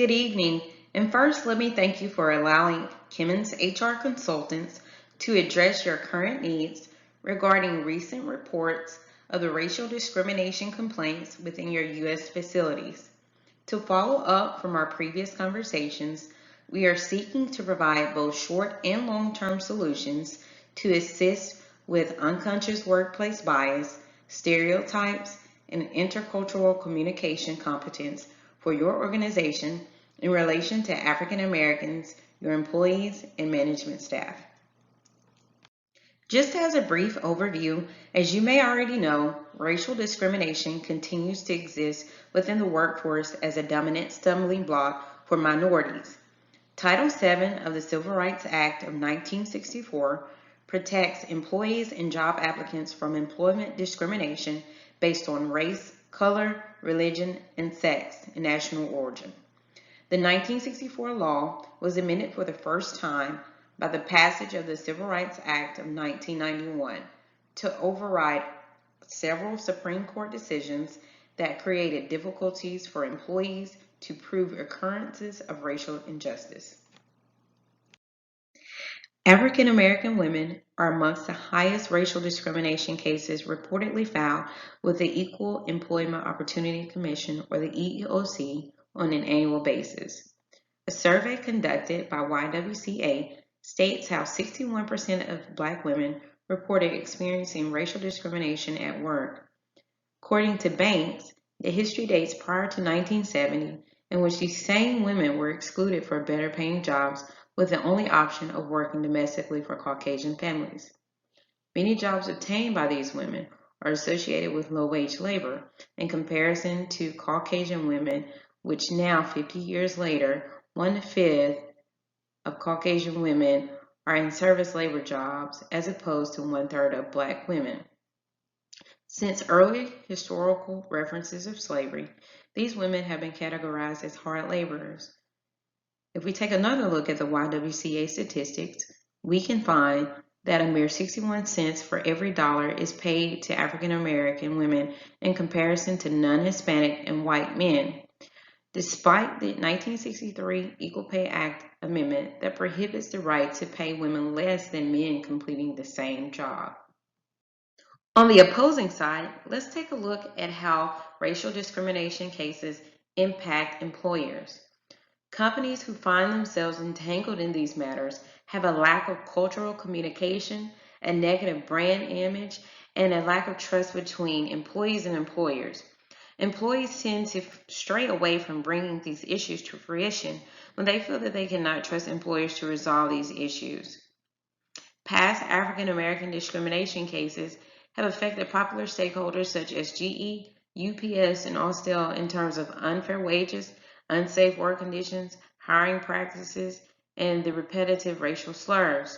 Good evening, and first let me thank you for allowing Kimmons HR Consultants to address your current needs regarding recent reports of the racial discrimination complaints within your U.S. facilities. To follow up from our previous conversations, we are seeking to provide both short and long-term solutions to assist with unconscious workplace bias, stereotypes, and intercultural communication competence for your organization in relation to African Americans, your employees, and management staff. Just as a brief overview, as you may already know, racial discrimination continues to exist within the workforce as a dominant stumbling block for minorities. Title VII of the Civil Rights Act of 1964 protects employees and job applicants from employment discrimination based on race, color, religion, and sex and national origin. The 1964 law was amended for the first time by the passage of the Civil Rights Act of 1991 to override several Supreme Court decisions that created difficulties for employees to prove occurrences of racial injustice. African American women are amongst the highest racial discrimination cases reportedly filed with the Equal Employment Opportunity Commission, or the EEOC, on an annual basis. A survey conducted by YWCA states how 61% of Black women reported experiencing racial discrimination at work. According to Banks, the history dates prior to 1970, in which these same women were excluded for better paying jobs with the only option of working domestically for Caucasian families. Many jobs obtained by these women are associated with low-wage labor in comparison to Caucasian women, which now, 50 years later, 1/5 of Caucasian women are in service labor jobs as opposed to 1/3 of Black women. Since early historical references of slavery, these women have been categorized as hard laborers. If we take another look at the YWCA statistics, we can find that a mere 61 cents for every dollar is paid to African American women in comparison to non-Hispanic and white men, despite the 1963 Equal Pay Act amendment that prohibits the right to pay women less than men completing the same job. On the opposing side, let's take a look at how racial discrimination cases impact employers. Companies who find themselves entangled in these matters have a lack of cultural communication, a negative brand image, and a lack of trust between employees and employers. Employees tend to stray away from bringing these issues to fruition when they feel that they cannot trust employers to resolve these issues. Past African American discrimination cases have affected popular stakeholders such as GE, UPS, and Austel in terms of unfair wages, unsafe work conditions, hiring practices, and the repetitive racial slurs.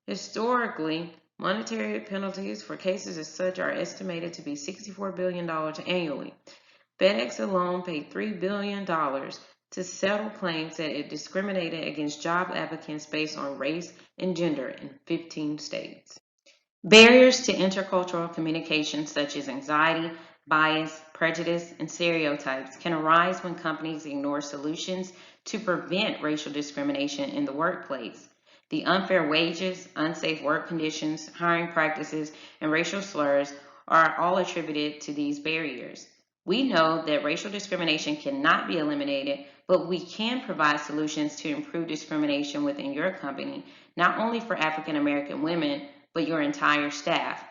Historically, monetary penalties for cases as such are estimated to be $64 billion annually. FedEx alone paid $3 billion to settle claims that it discriminated against job applicants based on race and gender in 15 states. Barriers to intercultural communication such as anxiety, bias, prejudice, and stereotypes can arise when companies ignore solutions to prevent racial discrimination in the workplace. The unfair wages, unsafe work conditions, hiring practices, and racial slurs are all attributed to these barriers. We know that racial discrimination cannot be eliminated, but we can provide solutions to improve discrimination within your company, not only for African American women, but your entire staff.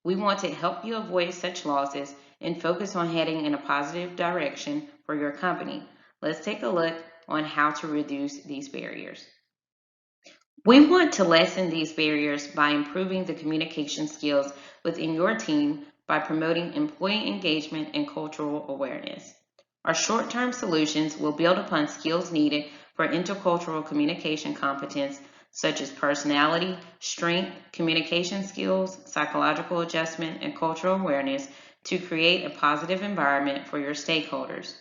We want to help you avoid such losses and focus on heading in a positive direction for your company. Let's take a look on how to reduce these barriers. We want to lessen these barriers by improving the communication skills within your team by promoting employee engagement and cultural awareness. Our short-term solutions will build upon skills needed for intercultural communication competence such as personality, strength, communication skills, psychological adjustment, and cultural awareness to create a positive environment for your stakeholders.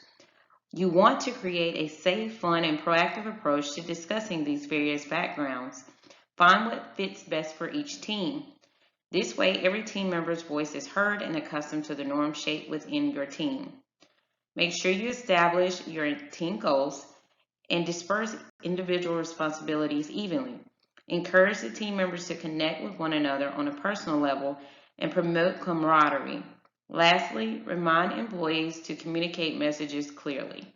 You want to create a safe, fun, and proactive approach to discussing these various backgrounds. Find what fits best for each team. This way, every team member's voice is heard and accustomed to the norm shaped within your team. Make sure you establish your team goals. and disperse individual responsibilities evenly. Encourage the team members to connect with one another on a personal level and promote camaraderie. Lastly, remind employees to communicate messages clearly.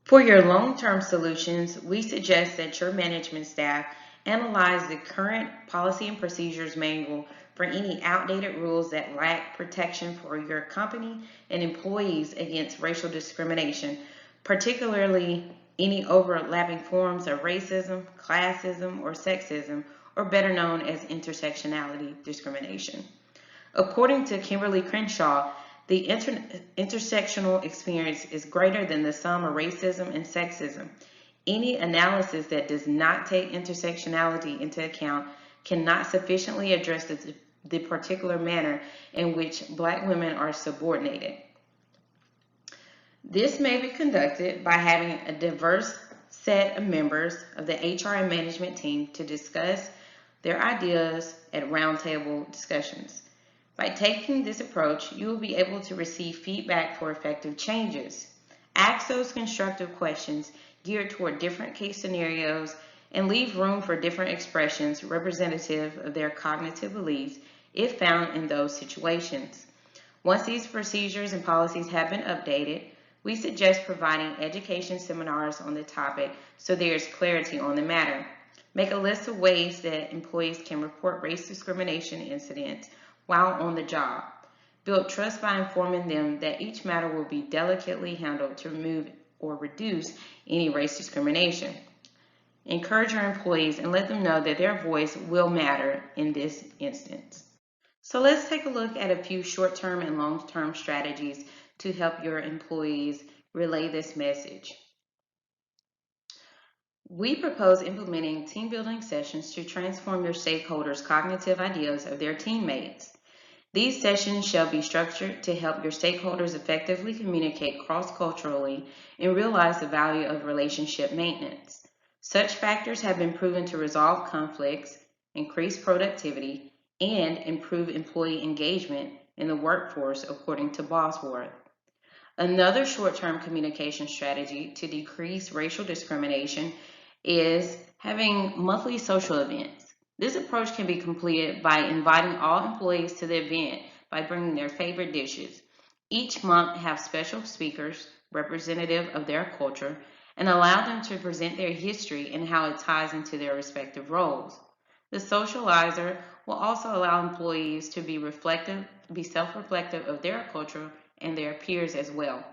For your long-term solutions, we suggest that your management staff analyze the current policy and procedures manual for any outdated rules that lack protection for your company and employees against racial discrimination, particularly any overlapping forms of racism, classism, or sexism, or better known as intersectionality discrimination. According to Kimberly Crenshaw, the intersectional experience is greater than the sum of racism and sexism. Any analysis that does not take intersectionality into account cannot sufficiently address the particular manner in which Black women are subordinated. This may be conducted by having a diverse set of members of the HR and management team to discuss their ideas at roundtable discussions. By taking this approach, you will be able to receive feedback for effective changes. Ask those constructive questions geared toward different case scenarios and leave room for different expressions representative of their cognitive beliefs if found in those situations. Once these procedures and policies have been updated, we suggest providing education seminars on the topic so there is clarity on the matter. Make a list of ways that employees can report race discrimination incidents while on the job. Build trust by informing them that each matter will be delicately handled to remove or reduce any race discrimination. Encourage your employees and let them know that their voice will matter in this instance. So let's take a look at a few short-term and long-term strategies to help your employees relay this message. We propose implementing team building sessions to transform your stakeholders' cognitive ideas of their teammates. These sessions shall be structured to help your stakeholders effectively communicate cross-culturally and realize the value of relationship maintenance. Such factors have been proven to resolve conflicts, increase productivity, and improve employee engagement in the workforce, according to Bosworth. Another short-term communication strategy to decrease racial discrimination is having monthly social events. This approach can be completed by inviting all employees to the event by bringing their favorite dishes. Each month have special speakers representative of their culture and allow them to present their history and how it ties into their respective roles. The socializer will also allow employees to be self-reflective of their culture and their peers as well.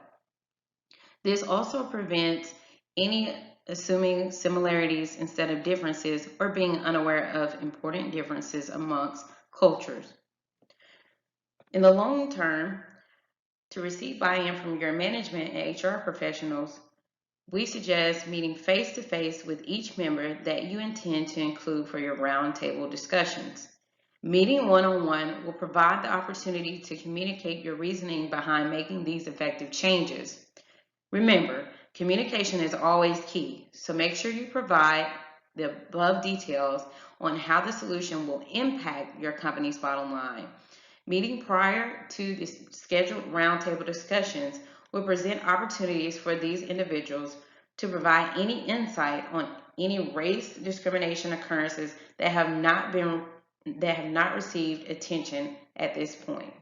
This also prevents any assuming similarities instead of differences or being unaware of important differences amongst cultures. In the long term, to receive buy-in from your management and HR professionals, we suggest meeting face-to-face with each member that you intend to include for your roundtable discussions. Meeting one-on-one will provide the opportunity to communicate your reasoning behind making these effective changes. Remember, communication is always key, so make sure you provide the above details on how the solution will impact your company's bottom line. Meeting prior to the scheduled roundtable discussions will present opportunities for these individuals to provide any insight on any race discrimination occurrences that have not received attention at this point.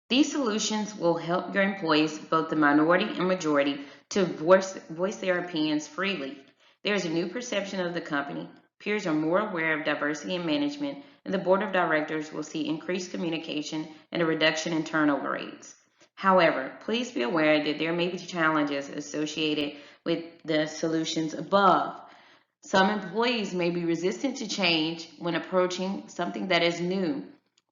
These solutions will help your employees, both the minority and majority, to voice their opinions freely. There is a new perception of the company, peers are more aware of diversity in management, and the board of directors will see increased communication and a reduction in turnover rates. However, please be aware that there may be challenges associated with the solutions above. Some employees may be resistant to change when approaching something that is new.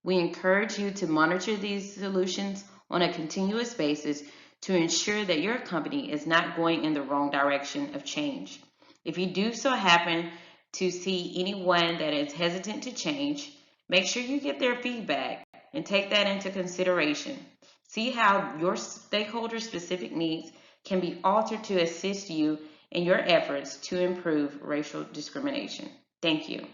We encourage you to monitor these solutions on a continuous basis to ensure that your company is not going in the wrong direction of change. If you do so happen to see anyone that is hesitant to change, make sure you get their feedback and take that into consideration. See how your stakeholder specific needs can be altered to assist you in your efforts to improve racial discrimination. Thank you.